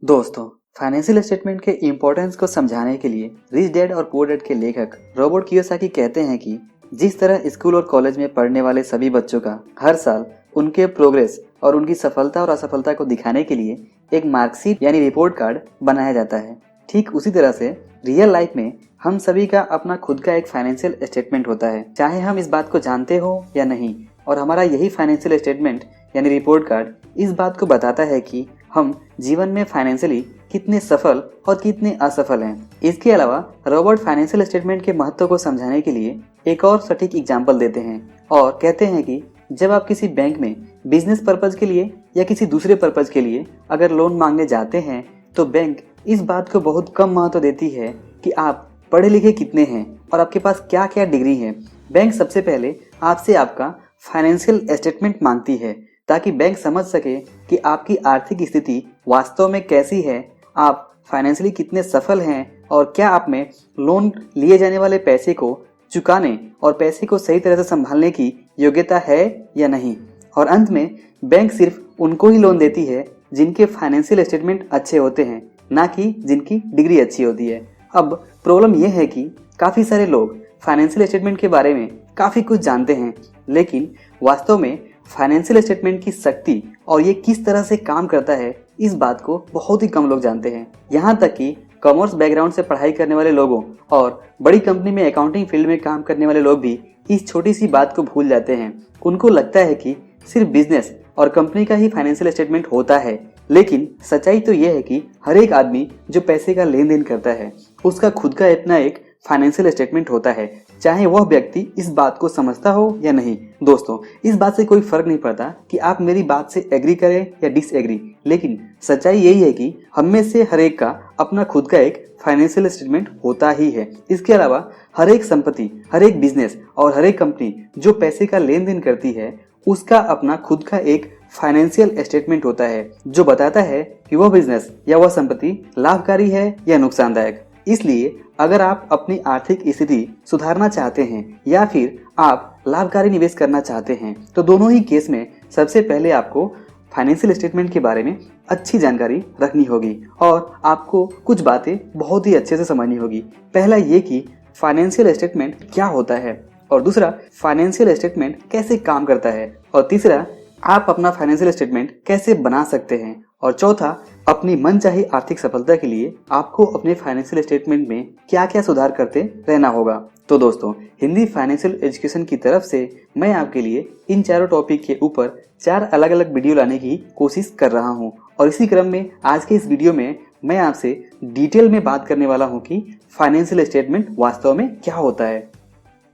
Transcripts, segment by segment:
दोस्तों, financial statement के importance को समझाने के लिए रिच डैड और पुअर डैड के लेखक रॉबर्ट कियोसाकी कहते हैं कि जिस तरह स्कूल और कॉलेज में पढ़ने वाले सभी बच्चों का हर साल उनके प्रोग्रेस और उनकी सफलता और असफलता को दिखाने के लिए एक मार्कशीट यानी रिपोर्ट कार्ड बनाया जाता है, ठीक उसी तरह से रियल लाइफ में हम सभी का अपना खुद का एक फाइनेंशियल स्टेटमेंट होता है, चाहे हम इस बात को जानते हो या नहीं। और हमारा यही फाइनेंशियल स्टेटमेंट यानी रिपोर्ट कार्ड इस बात को बताता है कि हम जीवन में फाइनेंशियली कितने सफल और कितने असफल हैं। इसके अलावा रॉबर्ट फाइनेंशियल स्टेटमेंट के महत्व को समझाने के लिए एक और सटीक एग्जाम्पल देते हैं और कहते हैं कि जब आप किसी बैंक में बिजनेस पर्पज के लिए या किसी दूसरे पर्पज के लिए अगर लोन मांगने जाते हैं तो बैंक इस बात को बहुत कम महत्व देती है कि आप पढ़े लिखे कितने हैं और आपके पास क्या क्या डिग्री है। बैंक सबसे पहले आपसे आपका फाइनेंशियल स्टेटमेंट मांगती है ताकि बैंक समझ सके कि आपकी आर्थिक स्थिति वास्तव में कैसी है, आप फाइनेंशियली कितने सफल हैं और क्या आप में लोन लिए जाने वाले पैसे को चुकाने और पैसे को सही तरह से संभालने की योग्यता है या नहीं। और अंत में बैंक सिर्फ उनको ही लोन देती है जिनके फाइनेंशियल स्टेटमेंट अच्छे होते हैं, ना कि जिनकी डिग्री अच्छी होती है। अब प्रॉब्लम यह है कि काफ़ी सारे लोग फाइनेंशियल स्टेटमेंट के बारे में काफ़ी कुछ जानते हैं, लेकिन वास्तव में फाइनेंशियल स्टेटमेंट की शक्ति और ये किस तरह से काम करता है इस बात को बहुत ही कम लोग जानते हैं। यहाँ तक कि कॉमर्स बैकग्राउंड से पढ़ाई करने वाले लोगों और बड़ी कंपनी में अकाउंटिंग फील्ड में काम करने वाले लोग भी इस छोटी सी बात को भूल जाते हैं। उनको लगता है कि सिर्फ बिजनेस और कंपनी का ही फाइनेंशियल स्टेटमेंट होता है, लेकिन सच्चाई तो यह है कि हर एक आदमी जो पैसे का लेन देन करता है उसका खुद का अपना एक फाइनेंशियल स्टेटमेंट होता है, चाहे वह व्यक्ति इस बात को समझता हो या नहीं। दोस्तों, इस बात से कोई फर्क नहीं पड़ता कि आप मेरी बात से एग्री करें या डिसएग्री, लेकिन सच्चाई यही है कि हम में से हर एक का अपना खुद का एक फाइनेंशियल स्टेटमेंट होता ही है। इसके अलावा हर एक संपत्ति, हर एक बिजनेस और हर एक कंपनी जो पैसे का लेन देन करती है उसका अपना खुद का एक फाइनेंशियल स्टेटमेंट होता है जो बताता है कि वह बिजनेस या वह संपत्ति लाभकारी है या नुकसानदायक। इसलिए अगर आप अपनी आर्थिक स्थिति सुधारना चाहते हैं या फिर आप लाभकारी निवेश करना चाहते हैं तो दोनों ही केस में सबसे पहले आपको फाइनेंशियल स्टेटमेंट के बारे में अच्छी जानकारी रखनी होगी और आपको कुछ बातें बहुत ही अच्छे से समझनी होगी। पहला ये कि फाइनेंशियल स्टेटमेंट क्या होता है, और दूसरा फाइनेंशियल स्टेटमेंट कैसे काम करता है, और तीसरा आप अपना फाइनेंशियल स्टेटमेंट कैसे बना सकते हैं, और चौथा अपनी मनचाही आर्थिक सफलता के लिए आपको अपने फाइनेंशियल स्टेटमेंट में क्या क्या सुधार करते रहना होगा। तो दोस्तों, हिंदी फाइनेंशियल एजुकेशन की तरफ से मैं आपके लिए इन चारों टॉपिक के ऊपर 4 अलग अलग वीडियो लाने की कोशिश कर रहा हूं, और इसी क्रम में आज के इस वीडियो में मैं आपसे डिटेल में बात करने वाला हूं कि फाइनेंशियल स्टेटमेंट वास्तव में क्या होता है।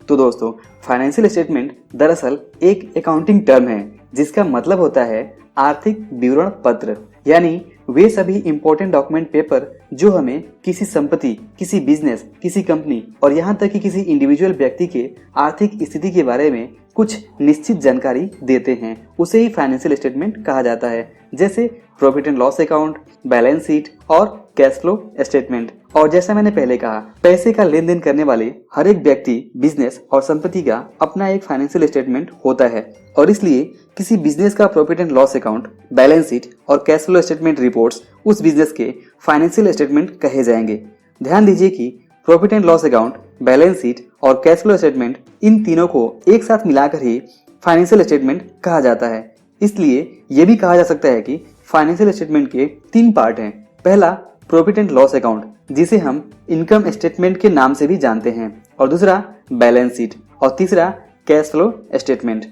तो दोस्तों, फाइनेंशियल स्टेटमेंट दरअसल एक अकाउंटिंग टर्म है जिसका मतलब होता है आर्थिक विवरण पत्र, यानी वे सभी इंपॉर्टेंट डॉक्यूमेंट पेपर जो हमें किसी संपत्ति, किसी बिजनेस, किसी कंपनी और यहाँ तक कि किसी इंडिविजुअल व्यक्ति के आर्थिक स्थिति के बारे में कुछ निश्चित जानकारी देते हैं, उसे ही फाइनेंशियल स्टेटमेंट कहा जाता है। जैसे profit and loss account, balance sheet और कैश फ्लो स्टेटमेंट। और जैसा मैंने पहले कहा, पैसे का लेन देन करने वाले हर एक व्यक्ति, बिजनेस और संपत्ति का अपना एक फाइनेंशियल स्टेटमेंट होता है, और इसलिए किसी बिजनेस का profit and loss account, balance sheet और कैश फ्लो स्टेटमेंट रिपोर्ट्स उस बिजनेस के फाइनेंशियल स्टेटमेंट कहे जाएंगे। ध्यान दीजिए कि profit and loss account, balance sheet और कैश फ्लो स्टेटमेंट, इन तीनों को एक साथ मिलाकर ही फाइनेंशियल स्टेटमेंट कहा जाता है। इसलिए यह भी कहा जा सकता है कि फाइनेंशियल स्टेटमेंट के 3 पार्ट हैं। पहला प्रॉफिट एंड लॉस अकाउंट, जिसे हम इनकम स्टेटमेंट के नाम से भी जानते हैं, और दूसरा बैलेंस शीट, और तीसरा कैश फ्लो स्टेटमेंट।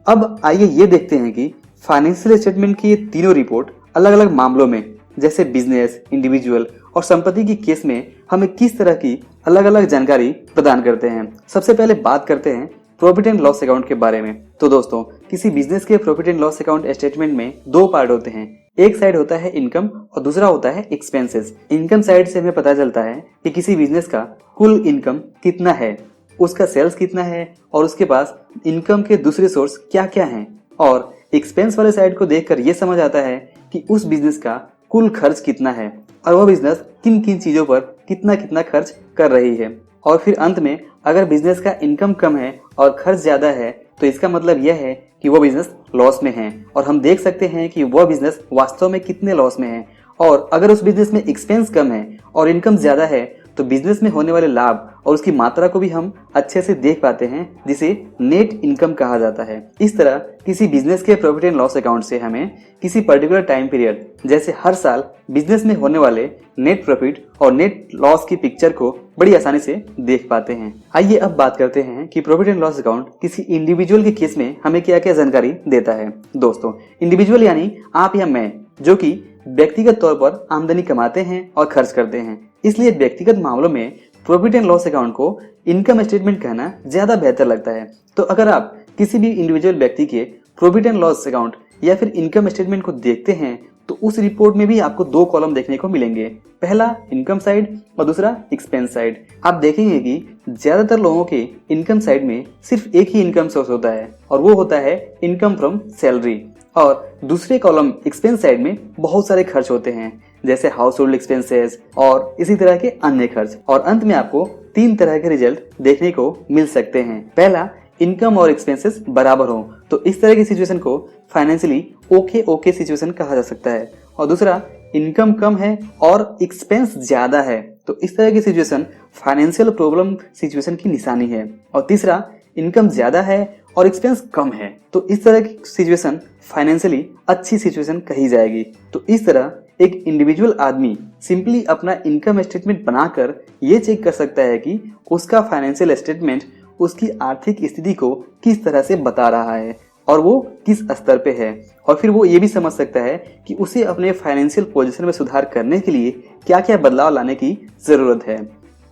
अब आइए ये देखते हैं कि फाइनेंशियल स्टेटमेंट की ये तीनों रिपोर्ट अलग अलग मामलों में, जैसे बिजनेस, इंडिविजुअल और संपत्ति की केस में हमें किस तरह की अलग अलग जानकारी प्रदान करते हैं। सबसे पहले बात करते हैं प्रॉफिट एंड लॉस अकाउंट के बारे में। तो दोस्तों, किसी बिजनेस के profit and loss account statement में 2 पार्ट होते हैं। एक साइड होता है इनकम और दूसरा होता है एक्सपेंसेस। इनकम साइड से हमें पता चलता है कि किसी बिजनेस का कुल इनकम कितना है, उसका सेल्स कितना है और उसके पास इनकम के दूसरे सोर्स क्या क्या हैं। और एक्सपेंस वाले साइड को देखकर यह समझ आता है कि उस बिजनेस का कुल खर्च कितना है और वह बिजनेस किन किन चीजों पर कितना कितना खर्च कर रही है। और फिर अंत में अगर बिजनेस का इनकम कम है और खर्च ज्यादा है तो इसका मतलब यह है कि वो बिजनेस लॉस में है, और हम देख सकते हैं कि वह बिजनेस वास्तव में कितने लॉस में है। और अगर उस बिजनेस में एक्सपेंस कम है और इनकम ज्यादा है तो बिजनेस में होने वाले लाभ और उसकी मात्रा को भी हम अच्छे से देख पाते हैं, जिसे नेट इनकम कहा जाता है। इस तरह किसी बिजनेस के प्रॉफिट एंड लॉस अकाउंट से हमें किसी पर्टिकुलर टाइम पीरियड जैसे हर साल बिजनेस में होने वाले नेट प्रॉफिट और नेट लॉस की पिक्चर को बड़ी आसानी से देख पाते हैं। आइए अब बात करते हैं कि प्रॉफिट एंड लॉस अकाउंट किसी इंडिविजुअल के केस में हमें क्या क्या जानकारी देता है। दोस्तों, इंडिविजुअल यानी आप या मैं, जो कि व्यक्तिगत तौर पर आमदनी कमाते हैं और खर्च करते हैं। इसलिए व्यक्तिगत मामलों में प्रॉफिट एंड लॉस अकाउंट को इनकम स्टेटमेंट कहना ज्यादा बेहतर लगता है। तो अगर आप किसी भी इंडिविजुअल व्यक्ति के प्रॉफिट एंड लॉस अकाउंट या फिर इनकम स्टेटमेंट को देखते हैं तो उस रिपोर्ट में भी आपको दो कॉलम देखने को मिलेंगे, पहला इनकम साइड और दूसरा एक्सपेंस साइड। आप देखेंगे कि ज्यादातर लोगों के इनकम साइड में सिर्फ एक ही इनकम सोर्स होता है और वो होता है इनकम फ्रॉम सैलरी, और दूसरे कॉलम एक्सपेंस साइड में बहुत सारे खर्च होते हैं जैसे हाउस होल्ड एक्सपेंसेस और इसी तरह के अन्य खर्च। और अंत में आपको तीन तरह के रिजल्ट देखने को मिल सकते हैं। पहला, इनकम और एक्सपेंसेस बराबर हो, तो इस तरह की सिचुएशन को फाइनेंशियली ओके सिचुएशन कहा जा सकता है। और दूसरा, इनकम कम है और एक्सपेंस ज्यादा है, तो इस तरह की सिचुएशन फाइनेंशियल प्रॉब्लम सिचुएशन की निशानी है। और तीसरा, इनकम ज्यादा है और एक्सपेंस कम है, तो इस तरह की सिचुएशन फाइनेंशियली अच्छी सिचुएशन कही जाएगी। तो इस तरह एक इंडिविजुअल आदमी सिंपली अपना इनकम स्टेटमेंट बनाकर ये चेक कर सकता है कि उसका फाइनेंशियल स्टेटमेंट उसकी आर्थिक स्थिति को किस तरह से बता रहा है और वो किस स्तर पे है, और फिर वो ये भी समझ सकता है कि उसे अपने फाइनेंशियल पोजीशन में सुधार करने के लिए क्या क्या बदलाव लाने की जरूरत है।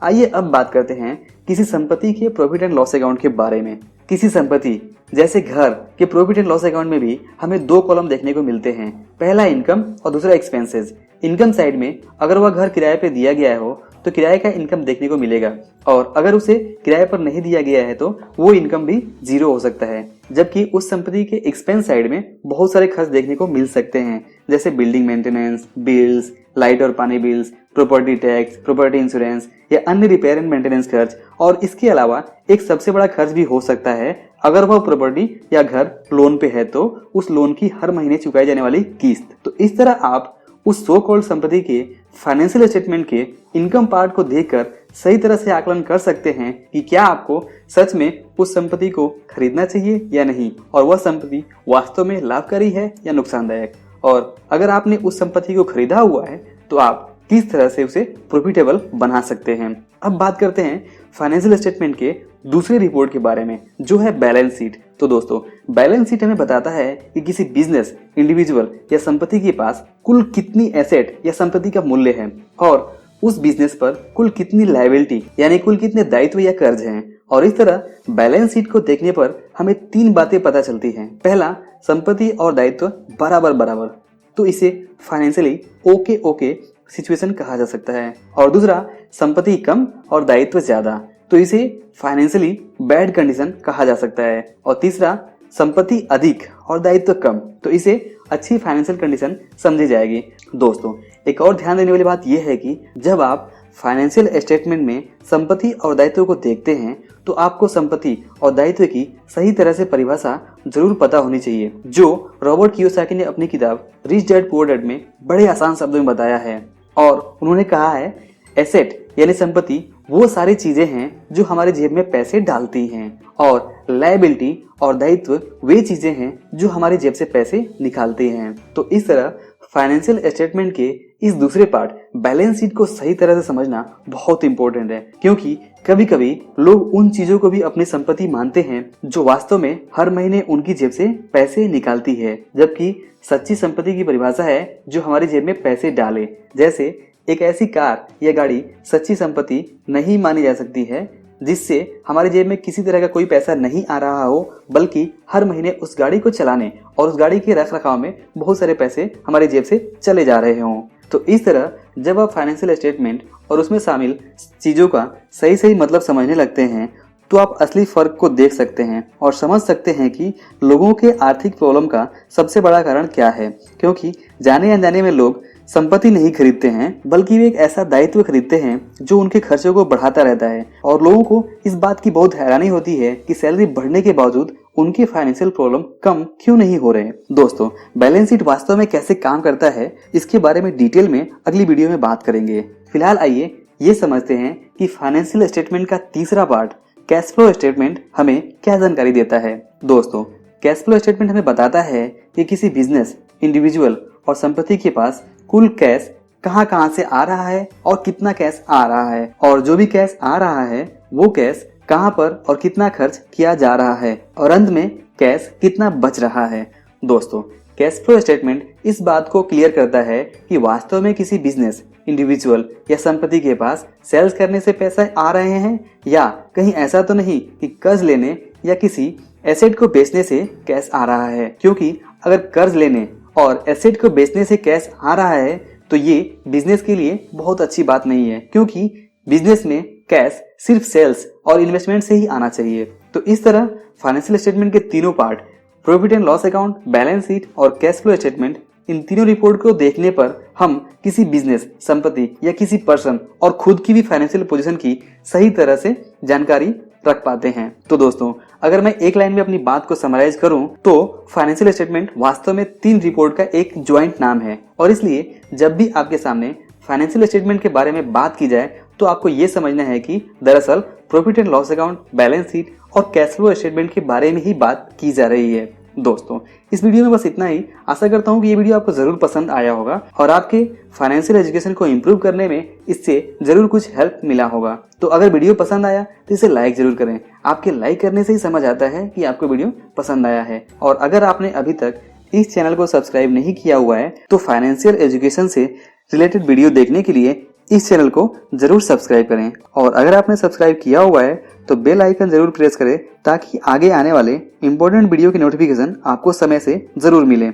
आइए अब बात करते हैं किसी संपत्ति के प्रॉफिट एंड लॉस अकाउंट के बारे में। किसी संपत्ति जैसे घर के प्रॉफिट एंड लॉस अकाउंट में भी हमें दो कॉलम देखने को मिलते हैं, पहला इनकम और दूसरा एक्सपेंसेस। इनकम साइड में अगर वह घर किराए पे दिया गया हो तो किराए का इनकम देखने को मिलेगा, और अगर उसे किराए पर नहीं दिया गया है तो वो इनकम भी जीरो हो सकता है। जबकि उस संपत्ति के एक्सपेंस साइड में बहुत सारे खर्च देखने को मिल सकते हैं जैसे बिल्डिंग मेंटेनेंस, बिल्स, लाइट और पानी bills, property tax, property insurance या अन्य रिपेयर एंड मेंटेनेंस खर्च। और इसके अलावा एक सबसे बड़ा खर्च भी हो सकता है अगर वह प्रॉपर्टी या घर लोन पे है तो उस लोन की हर महीने चुकाई जाने वाली किस्त। तो इस तरह आप उस सो कॉल्ड संपत्ति के फाइनेंशियल स्टेटमेंट के इनकम पार्ट को देखकर सही तरह से आकलन कर सकते हैं कि क्या आपको सच में उस संपत्ति को खरीदना चाहिए या नहीं, और वह संपत्ति वास्तव में लाभकारी है या नुकसानदायक। और अगर आपने उस संपत्ति को खरीदा हुआ है तो आप किस तरह से उसे प्रॉफिटेबल बना सकते हैं। अब बात करते हैं फाइनेंशियल स्टेटमेंट के दूसरे रिपोर्ट के बारे में, जो है बैलेंस शीट। तो दोस्तों, बैलेंस शीट हमें बताता है कि किसी बिजनेस, इंडिविजुअल या संपत्ति के पास कुल कितनी एसेट या संपत्ति का मूल्य है और उस बिजनेस पर कुल कितनी लायबिलिटी यानी कुल कितने दायित्व या कर्ज हैं। और इस तरह बैलेंस शीट को देखने पर हमें तीन बातें पता चलती हैं। पहला, संपत्ति और दायित्व बराबर बराबर, तो इसे फाइनेंशियली ओके सिचुएशन कहा जा सकता है। और दूसरा, संपत्ति कम और दायित्व ज्यादा, तो इसे फाइनेंशियली बैड कंडीशन कहा जा सकता है। और तीसरा, संपत्ति अधिक और दायित्व कम, तो इसे अच्छी फाइनेंशियल कंडीशन समझी जाएगी। दोस्तों, एक और ध्यान देने वाली बात यह है कि जब आप फाइनेंशियल स्टेटमेंट में संपत्ति और दायित्व को देखते हैं तो आपको संपत्ति और दायित्व की सही तरह से परिभाषा जरूर पता होनी चाहिए, जो रॉबर्ट कियोसाकी ने अपनी किताब रिच डैड पुअर डैड में बड़े आसान शब्दों में बताया है। और उन्होंने कहा है, एसेट यानी संपत्ति वो सारी चीजें हैं जो हमारे जेब में पैसे डालती हैं, और लायबिलिटी और दायित्व वे चीजें हैं जो हमारी जेब से पैसे निकालती हैं। तो इस तरह फाइनेंशियल स्टेटमेंट के इस दूसरे पार्ट बैलेंस शीट को सही तरह से समझना बहुत इंपॉर्टेंट है, क्योंकि कभी कभी लोग उन चीजों को भी अपनी संपत्ति मानते हैं जो वास्तव में हर महीने उनकी जेब से पैसे निकालती है, जबकि सच्ची संपत्ति की परिभाषा है जो हमारी जेब में पैसे डाले। जैसे एक ऐसी कार या गाड़ी सच्ची संपत्ति नहीं मानी जा सकती है जिससे हमारी जेब में किसी तरह का कोई पैसा नहीं आ रहा हो, बल्कि हर महीने उस गाड़ी को चलाने और उस गाड़ी के रख रखाव में बहुत सारे पैसे हमारी जेब से चले जा रहे हों। तो इस तरह जब आप फाइनेंशियल स्टेटमेंट और उसमें शामिल चीजों का सही मतलब समझने लगते हैं तो आप असली फर्क को देख सकते हैं और समझ सकते हैं कि लोगों के आर्थिक प्रॉब्लम का सबसे बड़ा कारण क्या है। क्योंकि जाने अनजाने में लोग संपत्ति नहीं खरीदते हैं, बल्कि वे एक ऐसा दायित्व खरीदते हैं जो उनके खर्चों को बढ़ाता रहता है। और लोगों को इस बात की बहुत हैरानी होती है कि सैलरी बढ़ने के बावजूद उनके फाइनेंशियल प्रॉब्लम कम क्यों नहीं हो रहे। दोस्तों, बैलेंस शीट वास्तव में कैसे काम करता है, इसके बारे में डिटेल में अगली वीडियो में बात करेंगे। फिलहाल आइए ये समझते हैं कि फाइनेंशियल स्टेटमेंट का तीसरा पार्ट कैश फ्लो स्टेटमेंट हमें क्या जानकारी देता है। दोस्तों, कैश फ्लो स्टेटमेंट हमें बताता है कि किसी बिजनेस, इंडिविजुअल और संपत्ति के पास कुल कैश कहां से आ रहा है और कितना कैश आ रहा है, और जो भी कैश आ रहा है वो कैश कहां पर और कितना खर्च किया जा रहा है, और अंत में कैश कितना बच रहा है। दोस्तों, कैश फ्लो स्टेटमेंट इस बात को क्लियर करता है कि वास्तव में किसी बिजनेस, इंडिविजुअल या संपत्ति के पास सेल्स करने से पैसा आ रहे हैं, या कहीं ऐसा तो नहीं कि कर्ज लेने या किसी एसेट को बेचने से कैश आ रहा है। क्योंकि अगर कर्ज लेने और एसेट को बेचने से कैश आ रहा है तो ये बिजनेस के लिए बहुत अच्छी बात नहीं है, क्योंकि बिजनेस में कैश सिर्फ सेल्स और इन्वेस्टमेंट से ही आना चाहिए। तो इस तरह फाइनेंशियल स्टेटमेंट के तीनों part, profit and loss account, balance sheet और कैश फ्लो स्टेटमेंट, इन तीनों रिपोर्ट को देखने पर हम किसी बिजनेस, संपत्ति या किसी पर्सन और खुद की भी फाइनेंशियल पोजीशन की सही तरह से जानकारी रख पाते हैं। तो दोस्तों, अगर मैं एक लाइन में अपनी बात को समराइज करूं तो फाइनेंशियल स्टेटमेंट वास्तव में 3 रिपोर्ट का एक ज्वाइंट नाम है, और इसलिए जब भी आपके सामने फाइनेंशियल स्टेटमेंट के बारे में बात की जाए तो आपको ये समझना है कि दरअसल profit and loss account, balance sheet और कैश फ्लो स्टेटमेंट के बारे में ही बात की जा रही है। दोस्तों, इस वीडियो में बस इतना ही। आशा करता हूँ कि ये वीडियो आपको जरूर पसंद आया होगा और आपके फाइनेंशियल एजुकेशन को इम्प्रूव करने में इससे जरूर कुछ हेल्प मिला होगा। तो अगर वीडियो पसंद आया तो इसे लाइक जरूर करें। आपके लाइक करने से ही समझ आता है कि आपको वीडियो पसंद आया है। और अगर आपने अभी तक इस चैनल को सब्सक्राइब नहीं किया हुआ है तो फाइनेंशियल एजुकेशन से रिलेटेड वीडियो देखने के लिए इस चैनल को जरूर सब्सक्राइब करें। और अगर आपने सब्सक्राइब किया हुआ है तो बेल आइकन जरूर प्रेस करें ताकि आगे आने वाले इंपॉर्टेंट वीडियो की नोटिफिकेशन आपको समय से जरूर मिले।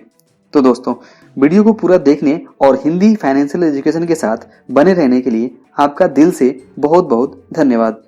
तो दोस्तों, वीडियो को पूरा देखने और हिंदी फाइनेंशियल एजुकेशन के साथ बने रहने के लिए आपका दिल से बहुत बहुत धन्यवाद।